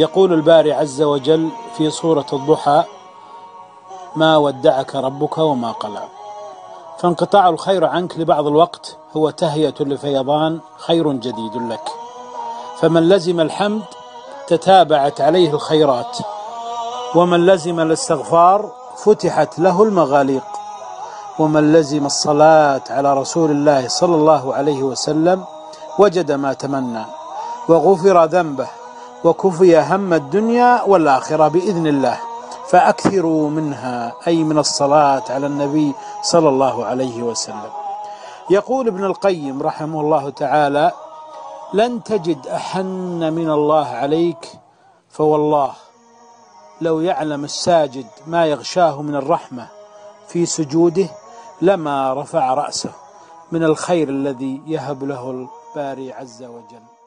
يقول الباري عز وجل في سورة الضحى: ما ودعك ربك وما قلى. فانقطاع الخير عنك لبعض الوقت هو تهيئة لفيضان خير جديد لك. فمن لزم الحمد تتابعت عليه الخيرات، ومن لزم الاستغفار فتحت له المغاليق، ومن لزم الصلاة على رسول الله صلى الله عليه وسلم وجد ما تمنى وغفر ذنبه وكفي هم الدنيا والآخرة بإذن الله. فأكثروا منها، أي من الصلاة على النبي صلى الله عليه وسلم. يقول ابن القيم رحمه الله تعالى: لن تجد أحن من الله عليك، فوالله لو يعلم الساجد ما يغشاه من الرحمة في سجوده لما رفع رأسه من الخير الذي يهب له الباري عز وجل.